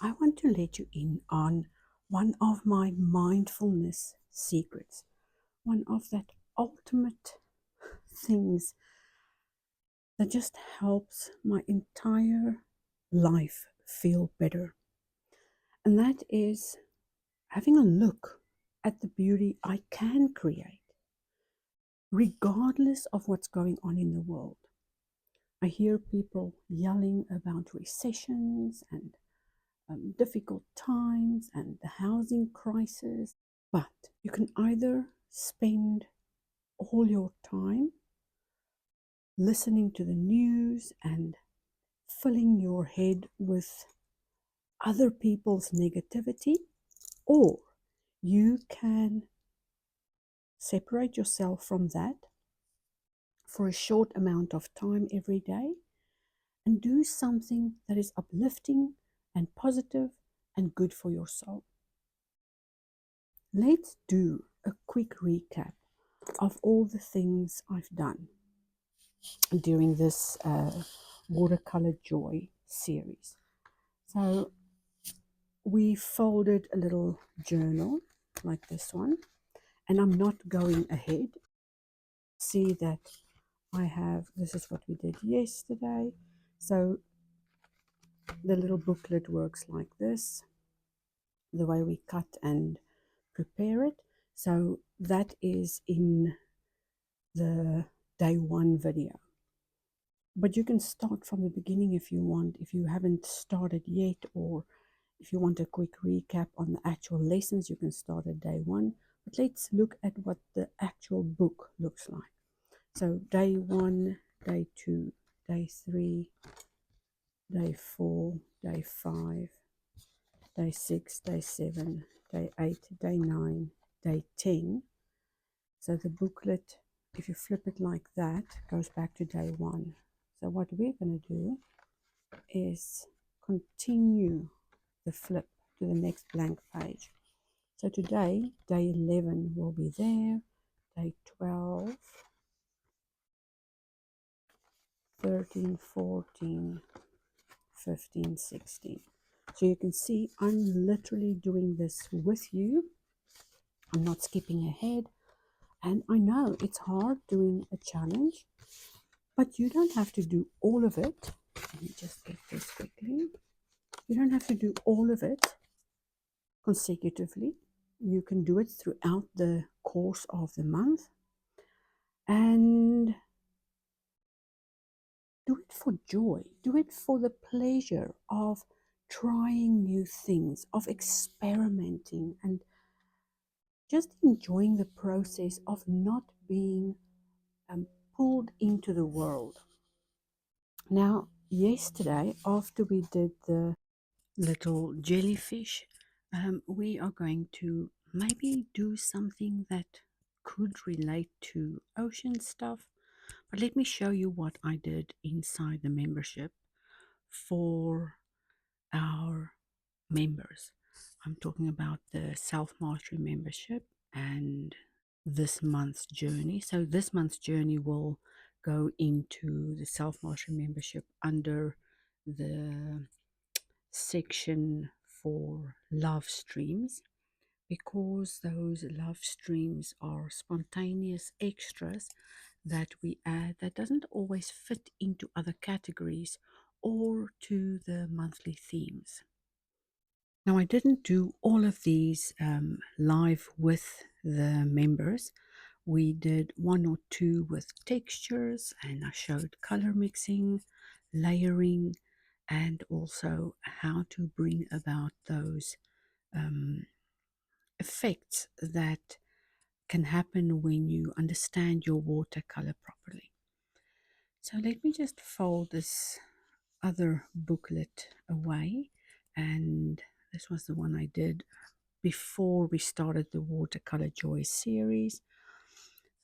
I want to let you in on one of my mindfulness secrets, one of that ultimate things that just helps my entire life feel better. And that is having a look at the beauty I can create, regardless of what's going on in the world. I hear people yelling about recessions and difficult times and the housing crisis, but you can either spend all your time listening to the news and filling your head with other people's negativity, or you can separate yourself from that for a short amount of time every day and do something that is uplifting and positive and good for your soul. Let's do a quick recap of all the things I've done during this Watercolour Joy series. So we folded a little journal like this one, and I'm not going ahead. See that I have, this is what we did yesterday. So the little booklet works like this, the way we cut and prepare it. So that is in the day one video. But you can start from the beginning if you want, if you haven't started yet, or if you want a quick recap on the actual lessons, you can start at day one. But let's look at what the actual book looks like. So day one, day two, day three, day four, day five, day six, day seven, day eight, day nine, day 10. So the booklet, if you flip it like that, goes back to day one. So what we're going to do is continue the flip to the next blank page. So today, day 11 will be there, day 12, 13, 14, 15, 16. So you can see I'm literally doing this with you. I'm not skipping ahead. And I know it's hard doing a challenge, but you don't have to do all of it. Let me just get this quickly. You don't have to do all of it consecutively. You can do it throughout the course of the month and do it for joy. Do it for the pleasure of trying new things, of experimenting, and just enjoying the process of not being pulled into the world. Now, yesterday, after we did the little jellyfish, we are going to maybe do something that could relate to ocean stuff. But let me show you what I did inside the membership for our members. I'm talking about the Self Mastery membership and this month's journey. So this month's journey will go into the Self Mastery membership under the section for love streams, because those love streams are spontaneous extras that we add that doesn't always fit into other categories or to the monthly themes. Now, I didn't do all of these live with the members. We did one or two with textures, and I showed color mixing, layering, and also how to bring about those effects that can happen when you understand your watercolor properly. So let me just fold this other booklet away, and this was the one I did before we started the Watercolour Joy series.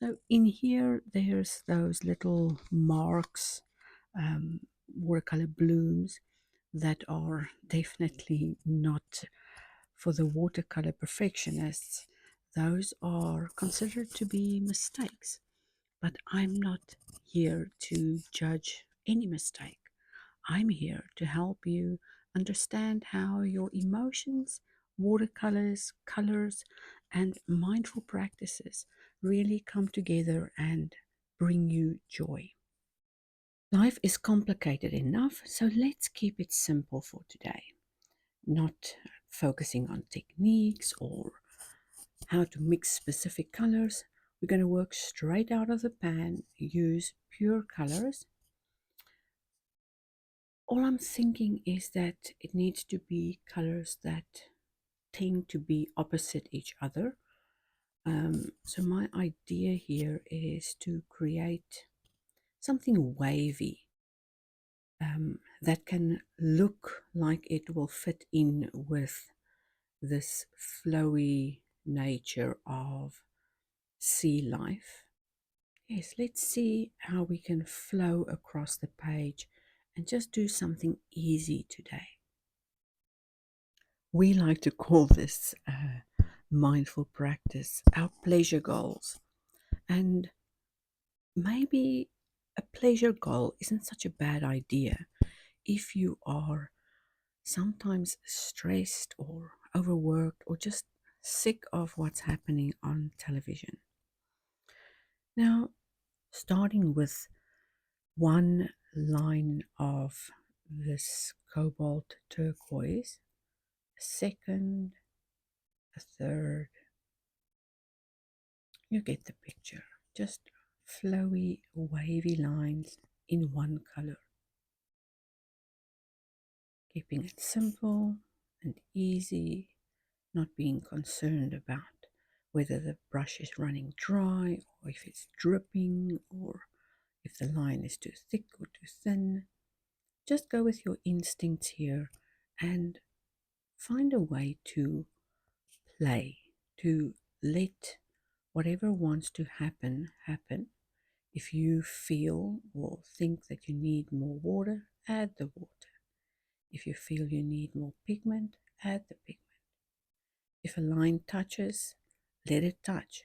So in here, there's those little marks, watercolor blooms that are definitely not for the watercolor perfectionists. Those are considered to be mistakes, but I'm not here to judge any mistake. I'm here to help you understand how your emotions, watercolors, colors, and mindful practices really come together and bring you joy. Life is complicated enough, so let's keep it simple for today. Not focusing on techniques or how to mix specific colors. We're going to work straight out of the pan, use pure colors. All I'm thinking is that it needs to be colors that tend to be opposite each other. So my idea here is to create something wavy that can look like it will fit in with this flowy nature of sea life. Yes, let's see how we can flow across the page and just do something easy today. We like to call this mindful practice our pleasure goals. And maybe a pleasure goal isn't such a bad idea if you are sometimes stressed or overworked or just sick of what's happening on television. Now, starting with one line of this cobalt turquoise, a second, a third, you get the picture. Just flowy, wavy lines in one color. Keeping it simple and easy, not being concerned about whether the brush is running dry or if it's dripping or if the line is too thick or too thin. Just go with your instincts here and find a way to play, to let whatever wants to happen, happen. If you feel or think that you need more water, add the water. If you feel you need more pigment, add the pigment. If a line touches, let it touch.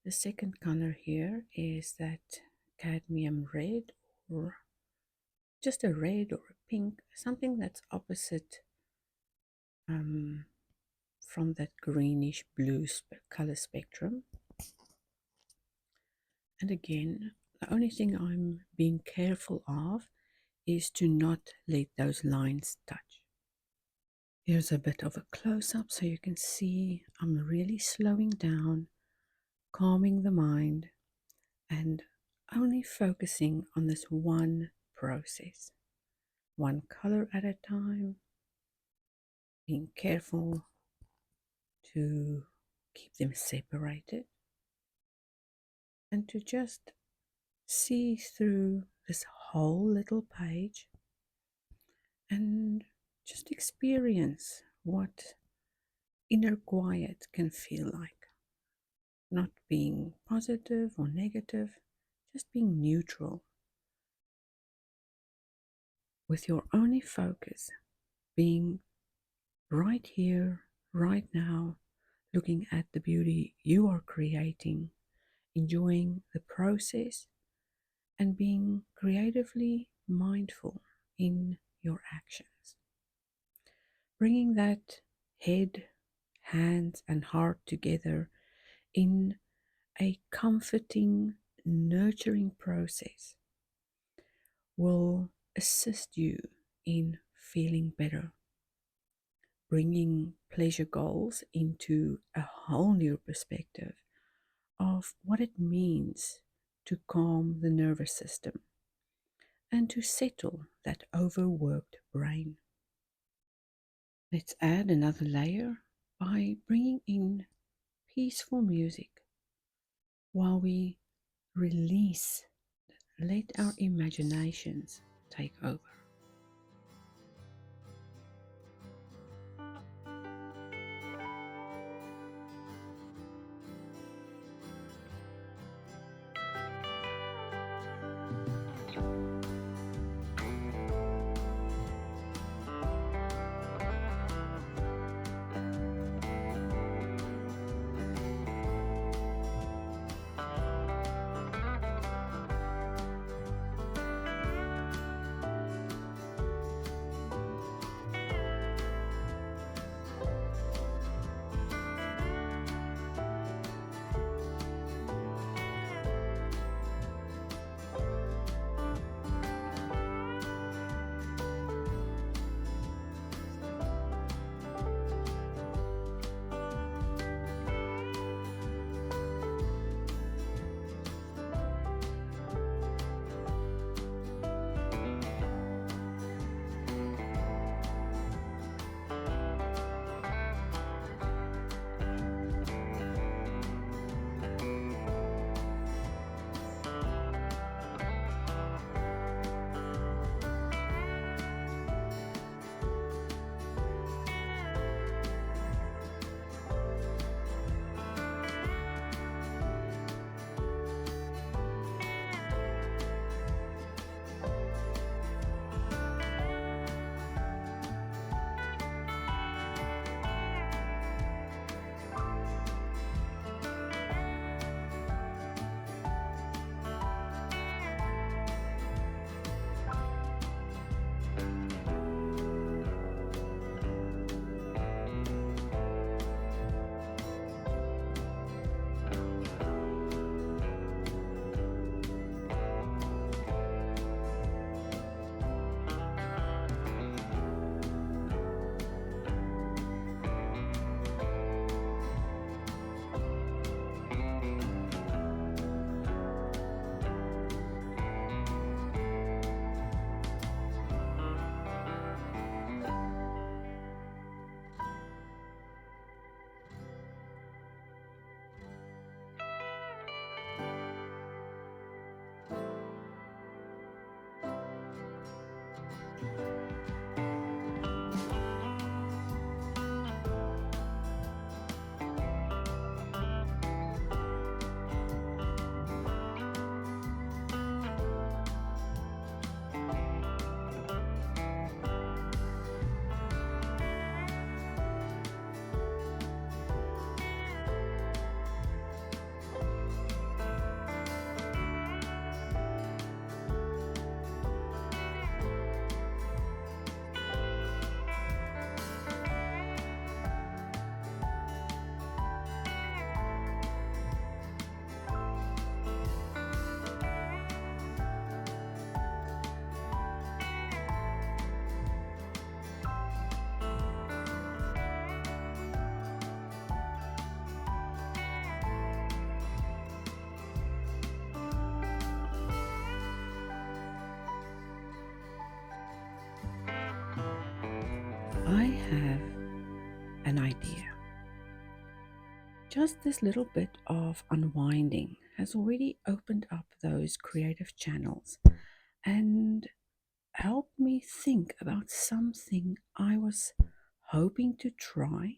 The second color here is that cadmium red, or just a red or a pink, something that's opposite from that greenish blue color spectrum. And again, the only thing I'm being careful of is to not let those lines touch. Here's a bit of a close-up so you can see I'm really slowing down, calming the mind, and only focusing on this one process, one color at a time, being careful to keep them separated, and to just see through this whole little page and just experience what inner quiet can feel like. Not being positive or negative, just being neutral. With your only focus being right here, right now, looking at the beauty you are creating, enjoying the process, and being creatively mindful in your actions. Bringing that head, hands, and heart together in a comforting, nurturing process will assist you in feeling better, bringing pleasure goals into a whole new perspective of what it means to calm the nervous system and to settle that overworked brain. Let's add another layer by bringing in peaceful music while we release, let our imaginations take over. I have an idea. Just this little bit of unwinding has already opened up those creative channels and helped me think about something I was hoping to try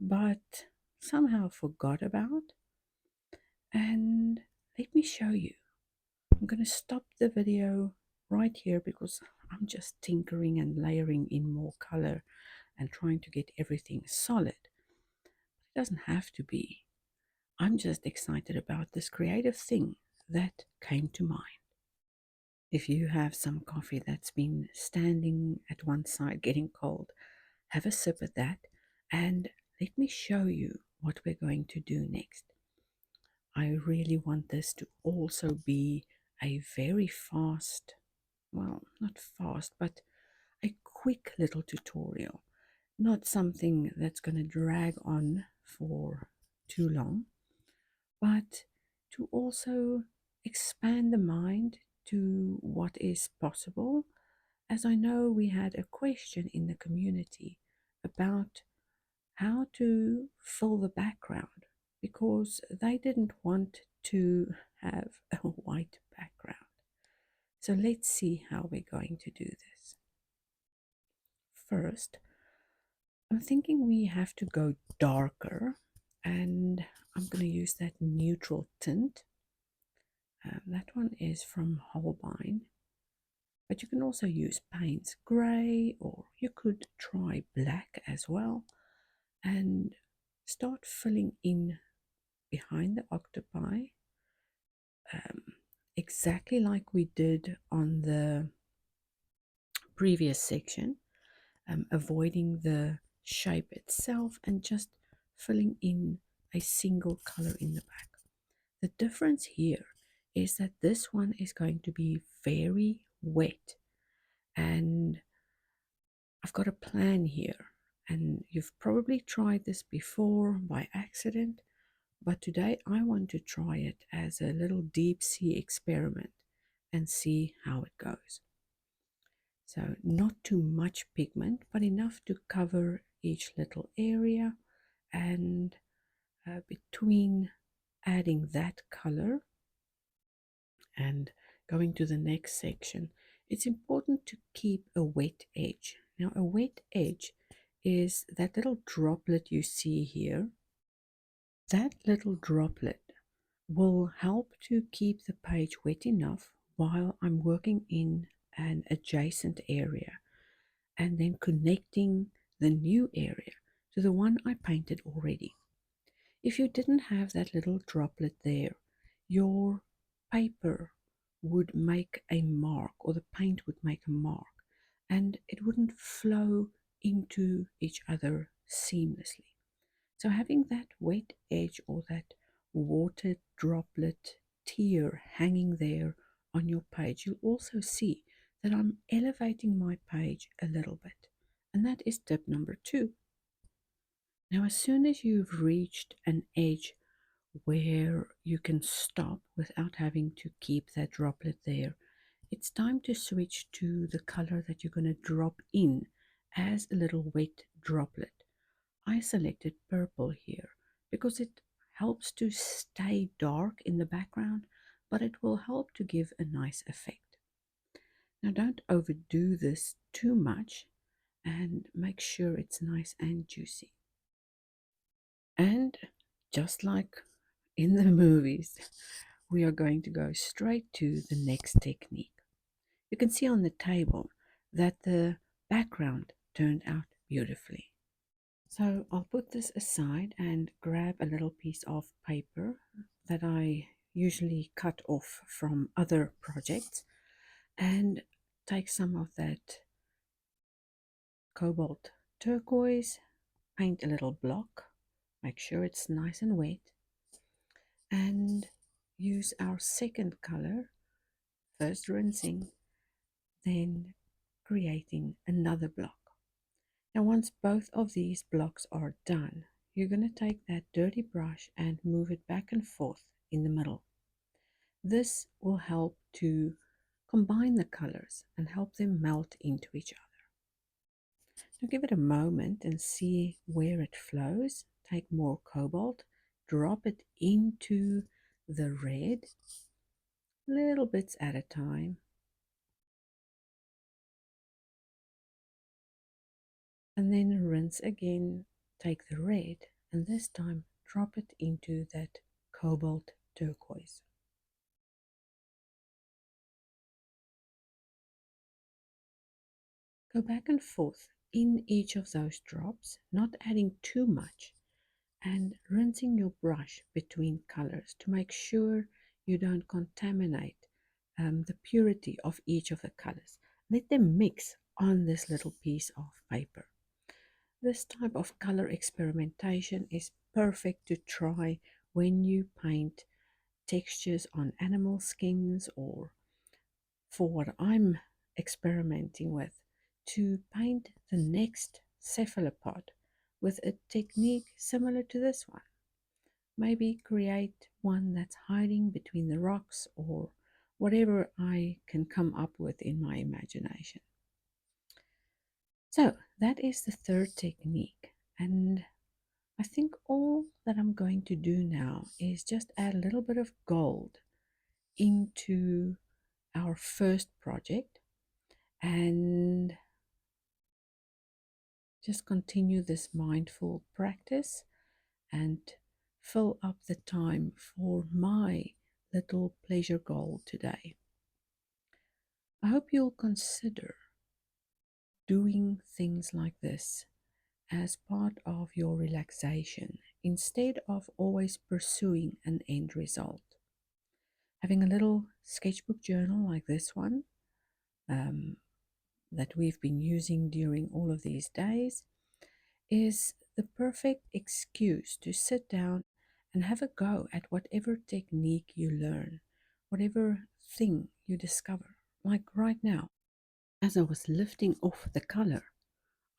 but somehow forgot about. And let me show you. I'm going to stop the video right here because I'm just tinkering and layering in more color and trying to get everything solid. It doesn't have to be. I'm just excited about this creative thing that came to mind. If you have some coffee that's been standing at one side getting cold, have a sip at that and let me show you what we're going to do next. I really want this to also be a very fast, well, not fast, but a quick little tutorial. Not something that's going to drag on for too long, but to also expand the mind to what is possible. As I know, we had a question in the community about how to fill the background because they didn't want to have a white background. So let's see how we're going to do this. First, I'm thinking we have to go darker, and I'm going to use that neutral tint. That one is from Holbein, but you can also use Payne's Grey, or you could try black as well, and start filling in behind the octopi, um, exactly like we did on the previous section, avoiding the shape itself and just filling in a single color in the back. The difference here is that this one is going to be very wet, and I've got a plan here, and you've probably tried this before by accident, but today I want to try it as a little deep sea experiment and see how it goes. So not too much pigment, but enough to cover each little area, and between adding that color and going to the next section, it's important to keep a wet edge. Now, a wet edge is that little droplet you see here. That little droplet will help to keep the page wet enough while I'm working in an adjacent area and then connecting the new area to the one I painted already. If you didn't have that little droplet there, your paper would make a mark, or the paint would make a mark, and it wouldn't flow into each other seamlessly. So having that wet edge or that water droplet tear hanging there on your page, you'll also see that I'm elevating my page a little bit. And that is tip number 2. Now, as soon as you've reached an edge where you can stop without having to keep that droplet there, it's time to switch to the color that you're going to drop in as a little wet droplet. I selected purple here because it helps to stay dark in the background, but it will help to give a nice effect. Now, don't overdo this too much and make sure it's nice and juicy. And just like in the movies, we are going to go straight to the next technique. You can see on the table that the background turned out beautifully. So I'll put this aside and grab a little piece of paper that I usually cut off from other projects and take some of that cobalt turquoise, paint a little block, make sure it's nice and wet, and use our second color, first rinsing, then creating another block. Now once both of these blocks are done, you're going to take that dirty brush and move it back and forth in the middle. This will help to combine the colors and help them melt into each other. So give it a moment and see where it flows. Take more cobalt, drop it into the red, little bits at a time. And then rinse again, take the red, and this time drop it into that cobalt turquoise. Go back and forth in each of those drops, not adding too much, and rinsing your brush between colors to make sure you don't contaminate the purity of each of the colors. Let them mix on this little piece of paper. This type of color experimentation is perfect to try when you paint textures on animal skins, or for what I'm experimenting with, to paint the next cephalopod with a technique similar to this one. Maybe create one that's hiding between the rocks or whatever I can come up with in my imagination. So that is the third technique, and I think all that I'm going to do now is just add a little bit of gold into our first project and just continue this mindful practice and fill up the time for my little pleasure goal today. I hope you'll consider doing things like this as part of your relaxation instead of always pursuing an end result. Having a little sketchbook journal like this one um, that we've been using during all of these days is the perfect excuse to sit down and have a go at whatever technique you learn, whatever thing you discover. Like right now, as I was lifting off the color,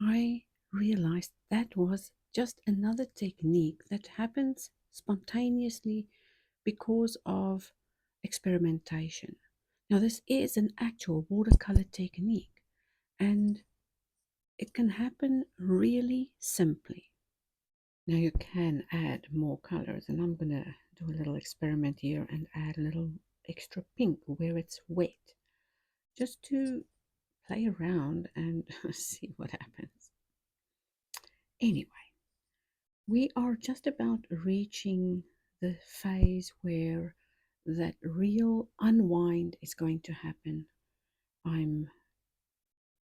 I realized that was just another technique that happens spontaneously because of experimentation. Now, this is an actual watercolor technique, and it can happen really simply. Now, you can add more colors, and I'm going to do a little experiment here and add a little extra pink where it's wet, just to play around and see what happens. Anyway, we are just about reaching the phase where that real unwind is going to happen. I'm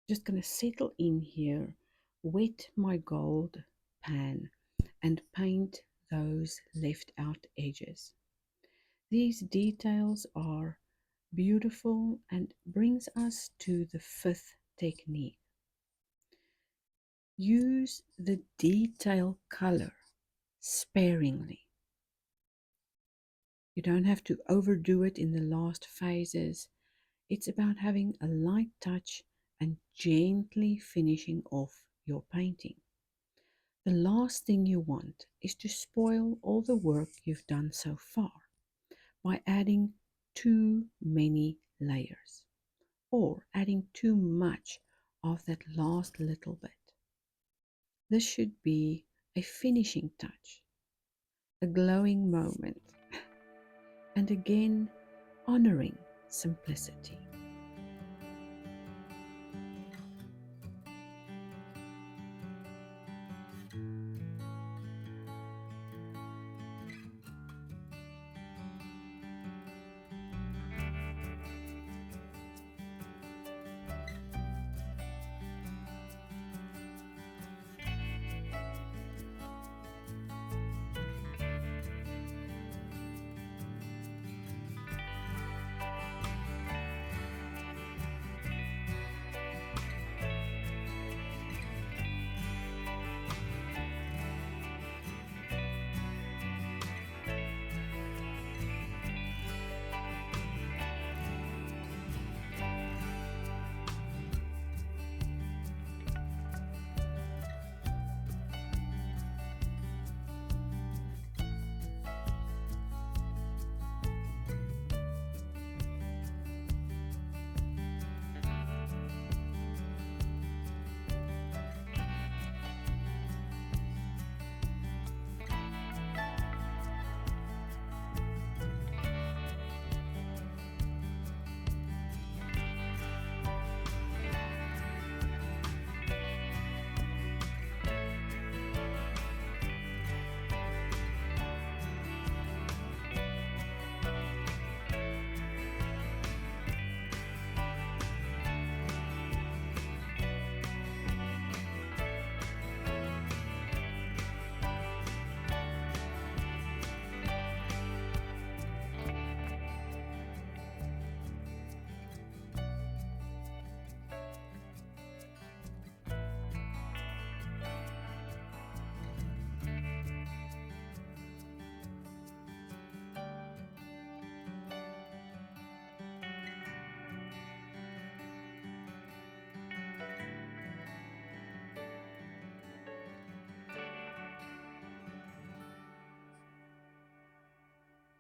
just going to settle in here, wet my gold pan, and paint those left out edges. These details are beautiful and brings us to the fifth technique. Use the detail color sparingly. You don't have to overdo it in the last phases. It's about having a light touch and gently finishing off your painting. The last thing you want is to spoil all the work you've done so far by adding too many layers or adding too much of that last little bit. This should be a finishing touch, a glowing moment, and again, honoring simplicity.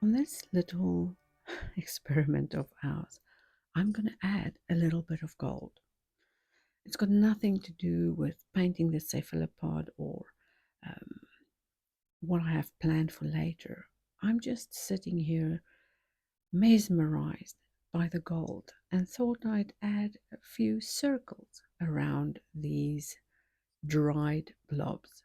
On this little experiment of ours, I'm going to add a little bit of gold. It's got nothing to do with painting the cephalopod or um, what I have planned for later. I'm just sitting here mesmerized by the gold and thought I'd add a few circles around these dried blobs.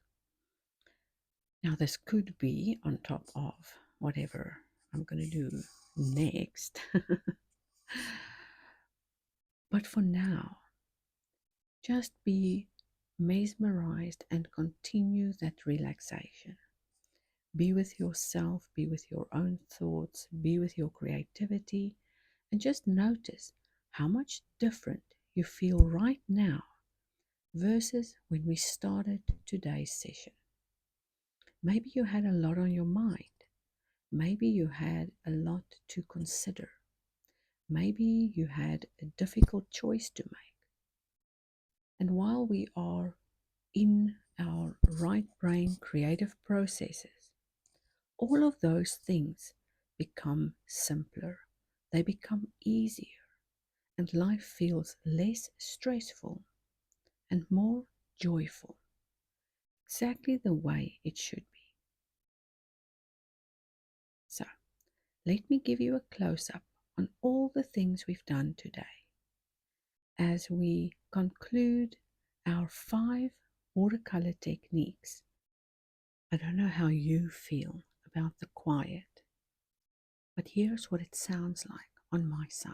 Now, this could be on top of whatever I'm going to do next. But for now, just be mesmerized and continue that relaxation. Be with yourself, be with your own thoughts, be with your creativity, and just notice how much different you feel right now versus when we started today's session. Maybe you had a lot on your mind. Maybe you had a lot to consider. Maybe you had a difficult choice to make. And while we are in our right brain creative processes, all of those things become simpler. They become easier, and life feels less stressful and more joyful, exactly the way it should be. So, let me give you a close up on all the things we've done today as we conclude our 5 watercolor techniques. I don't know how you feel about the quiet, but here's what it sounds like on my side.